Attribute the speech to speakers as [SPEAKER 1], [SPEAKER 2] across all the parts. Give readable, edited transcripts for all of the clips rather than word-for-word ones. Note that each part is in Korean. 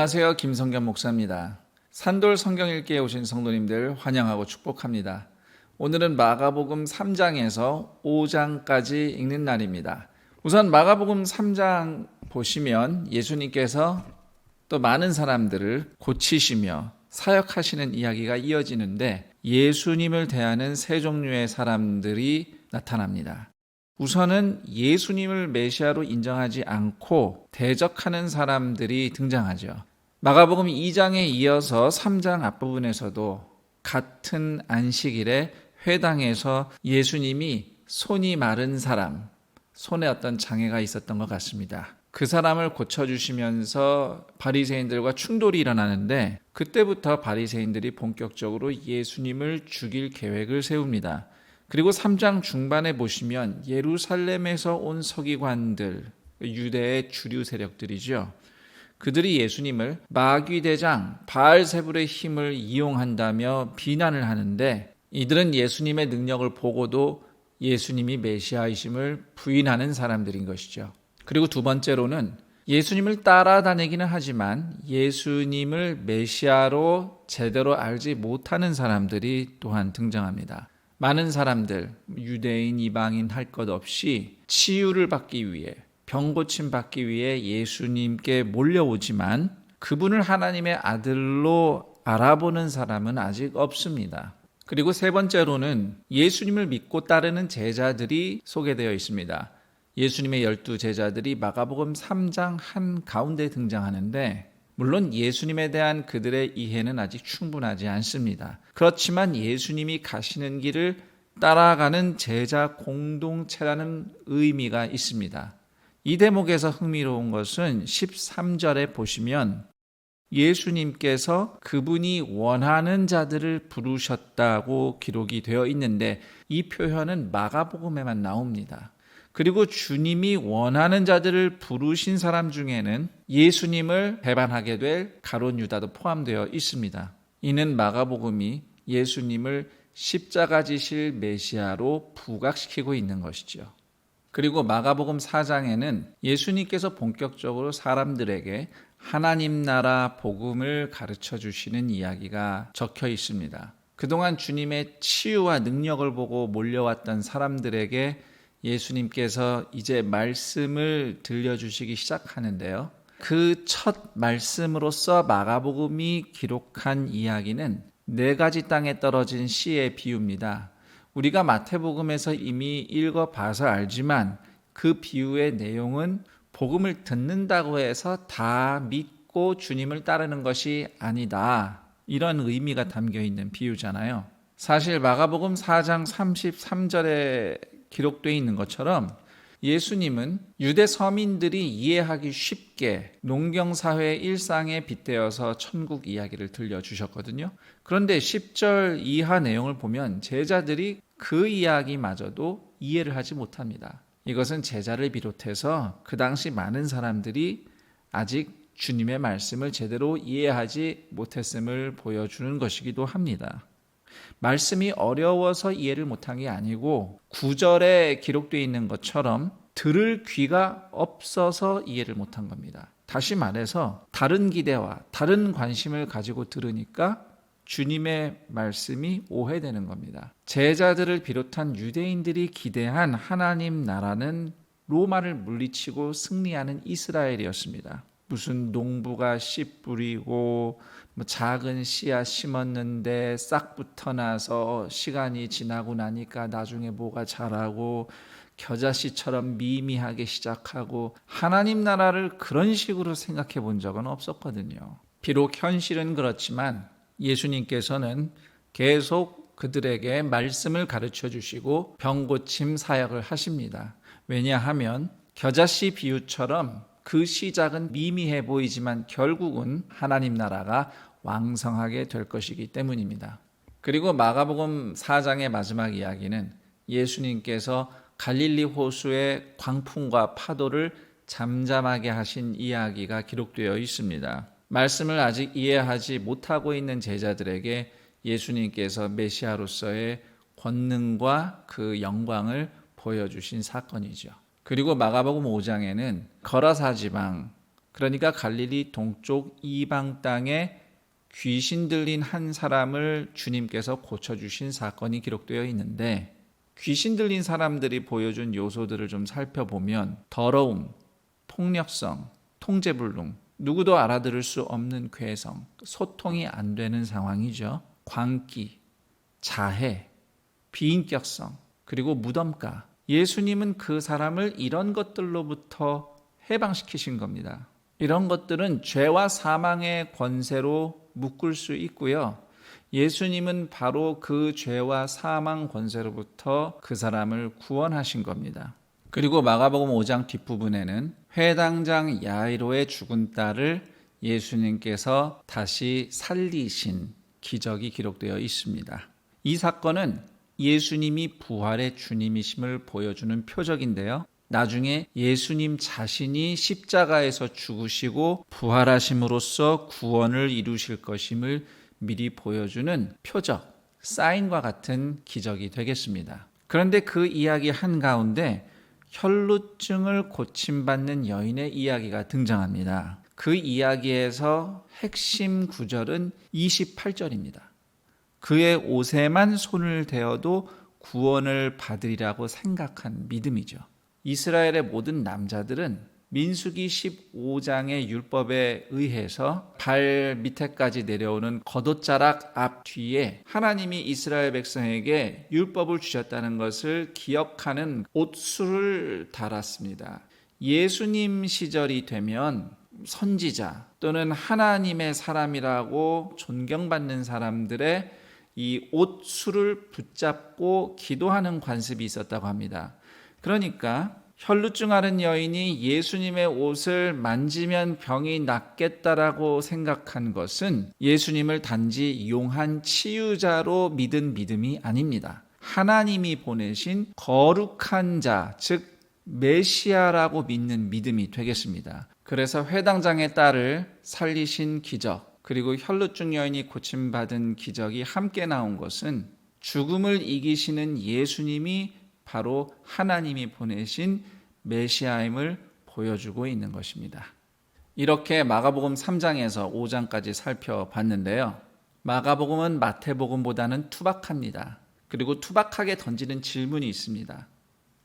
[SPEAKER 1] 안녕하세요. 김성겸 목사입니다. 산돌 성경 읽기에 오신 성도님들 환영하고 축복합니다. 오늘은 마가복음 3장에서 5장까지 읽는 날입니다. 우선 마가복음 3장 보시면 예수님께서 또 많은 사람들을 고치시며 사역하시는 이야기가 이어지는데 예수님을 대하는 세 종류의 사람들이 나타납니다. 우선은 예수님을 메시아로 인정하지 않고 대적하는 사람들이 등장하죠. 마가복음 2장에 이어서 3장 앞부분에서도 같은 안식일에 회당에서 예수님이 손이 마른 사람, 손에 어떤 장애가 있었던 것 같습니다. 그 사람을 고쳐주시면서 바리새인들과 충돌이 일어나는데 그때부터 바리새인들이 본격적으로 예수님을 죽일 계획을 세웁니다. 그리고 3장 중반에 보시면 예루살렘에서 온 서기관들, 유대의 주류 세력들이죠. 그들이 예수님을 마귀대장 바알세불의 힘을 이용한다며 비난을 하는데 이들은 예수님의 능력을 보고도 예수님이 메시아이심을 부인하는 사람들인 것이죠. 그리고 두 번째로는 예수님을 따라다니기는 하지만 예수님을 메시아로 제대로 알지 못하는 사람들이 또한 등장합니다. 많은 사람들, 유대인, 이방인 할 것 없이 치유를 받기 위해, 병고침 받기 위해 예수님께 몰려오지만 그분을 하나님의 아들로 알아보는 사람은 아직 없습니다. 그리고 세 번째로는 예수님을 믿고 따르는 제자들이 소개되어 있습니다. 예수님의 12 제자들이 마가복음 3장 한가운데 등장하는데 물론 예수님에 대한 그들의 이해는 아직 충분하지 않습니다. 그렇지만 예수님이 가시는 길을 따라가는 제자 공동체라는 의미가 있습니다. 이 대목에서 흥미로운 것은 13절에 보시면 예수님께서 그분이 원하는 자들을 부르셨다고 기록이 되어 있는데 이 표현은 마가복음에만 나옵니다. 그리고 주님이 원하는 자들을 부르신 사람 중에는 예수님을 배반하게 될 가룟 유다도 포함되어 있습니다. 이는 마가복음이 예수님을 십자가 지실 메시아로 부각시키고 있는 것이죠. 그리고 마가복음 4장에는 예수님께서 본격적으로 사람들에게 하나님 나라 복음을 가르쳐 주시는 이야기가 적혀 있습니다. 그동안 주님의 치유와 능력을 보고 몰려왔던 사람들에게 예수님께서 이제 말씀을 들려주시기 시작하는데요. 그 첫 말씀으로서 마가복음이 기록한 이야기는 4가지 땅에 떨어진 씨의 비유입니다. 우리가 마태복음에서 이미 읽어봐서 알지만 그 비유의 내용은 복음을 듣는다고 해서 다 믿고 주님을 따르는 것이 아니다. 이런 의미가 담겨 있는 비유잖아요. 사실 마가복음 4장 33절에 기록되어 있는 것처럼 예수님은 유대 서민들이 이해하기 쉽게 농경사회의 일상에 빗대어서 천국 이야기를 들려주셨거든요. 그런데 10절 이하 내용을 보면 제자들이 그 이야기마저도 이해를 하지 못합니다. 이것은 제자를 비롯해서 그 당시 많은 사람들이 아직 주님의 말씀을 제대로 이해하지 못했음을 보여주는 것이기도 합니다. 말씀이 어려워서 이해를 못한 게 아니고 9절에 기록되어 있는 것처럼 들을 귀가 없어서 이해를 못한 겁니다. 다시 말해서 다른 기대와 다른 관심을 가지고 들으니까 주님의 말씀이 오해되는 겁니다. 제자들을 비롯한 유대인들이 기대한 하나님 나라는 로마를 물리치고 승리하는 이스라엘이었습니다. 무슨 농부가 씨 뿌리고 작은 씨앗 심었는데 싹 붙어나서 시간이 지나고 나니까 나중에 뭐가 자라고 겨자씨처럼 미미하게 시작하고 하나님 나라를 그런 식으로 생각해 본 적은 없었거든요. 비록 현실은 그렇지만 예수님께서는 계속 그들에게 말씀을 가르쳐 주시고 병고침 사역을 하십니다. 왜냐하면 겨자씨 비유처럼 그 시작은 미미해 보이지만 결국은 하나님 나라가 왕성하게 될 것이기 때문입니다. 그리고 마가복음 4장의 마지막 이야기는 예수님께서 갈릴리 호수의 광풍과 파도를 잠잠하게 하신 이야기가 기록되어 있습니다. 말씀을 아직 이해하지 못하고 있는 제자들에게 예수님께서 메시아로서의 권능과 그 영광을 보여주신 사건이죠. 그리고 마가복음 5장에는 거라사 지방 그러니까 갈릴리 동쪽 이방 땅에 귀신 들린 한 사람을 주님께서 고쳐주신 사건이 기록되어 있는데, 귀신 들린 사람들이 보여준 요소들을 좀 살펴보면 더러움, 폭력성, 통제불능, 누구도 알아들을 수 없는 괴성, 소통이 안 되는 상황이죠. 광기, 자해, 비인격성, 그리고 무덤가. 예수님은 그 사람을 이런 것들로부터 해방시키신 겁니다. 이런 것들은 죄와 사망의 권세로 묶을 수 있고요. 예수님은 바로 그 죄와 사망 권세로부터 그 사람을 구원하신 겁니다. 그리고 마가복음 5장 뒷부분에는 회당장 야이로의 죽은 딸을 예수님께서 다시 살리신 기적이 기록되어 있습니다. 이 사건은 예수님이 부활의 주님이심을 보여주는 표적인데요. 나중에 예수님 자신이 십자가에서 죽으시고 부활하심으로써 구원을 이루실 것임을 미리 보여주는 표적, 사인과 같은 기적이 되겠습니다. 그런데 그 이야기 한가운데 혈루증을 고침받는 여인의 이야기가 등장합니다. 그 이야기에서 핵심 구절은 28절입니다. 그의 옷에만 손을 대어도 구원을 받으리라고 생각한 믿음이죠. 이스라엘의 모든 남자들은 민수기 15장의 율법에 의해서 발 밑에까지 내려오는 겉옷자락 앞 뒤에 하나님이 이스라엘 백성에게 율법을 주셨다는 것을 기억하는 옷술을 달았습니다. 예수님 시절이 되면 선지자 또는 하나님의 사람이라고 존경받는 사람들의 이 옷술을 붙잡고 기도하는 관습이 있었다고 합니다. 그러니까 혈루증 앓은 여인이 예수님의 옷을 만지면 병이 낫겠다라고 생각한 것은 예수님을 단지 이용한 치유자로 믿은 믿음이 아닙니다. 하나님이 보내신 거룩한 자, 즉 메시아라고 믿는 믿음이 되겠습니다. 그래서 회당장의 딸을 살리신 기적, 그리고 혈루증 여인이 고침받은 기적이 함께 나온 것은 죽음을 이기시는 예수님이 바로 하나님이 보내신 메시아임을 보여주고 있는 것입니다. 이렇게 마가복음 3장에서 5장까지 살펴봤는데요. 마가복음은 마태복음보다는 투박합니다. 그리고 투박하게 던지는 질문이 있습니다.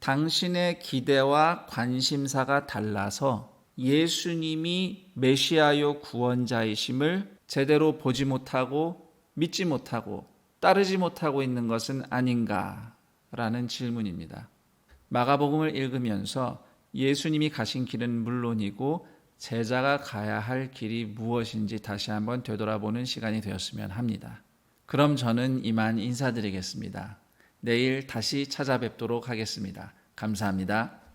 [SPEAKER 1] 당신의 기대와 관심사가 달라서 예수님이 메시아요 구원자이심을 제대로 보지 못하고 믿지 못하고 따르지 못하고 있는 것은 아닌가라는 질문입니다. 마가복음을 읽으면서 예수님이 가신 길은 물론이고 제자가 가야 할 길이 무엇인지 다시 한번 되돌아보는 시간이 되었으면 합니다. 그럼 저는 이만 인사드리겠습니다. 내일 다시 찾아뵙도록 하겠습니다. 감사합니다.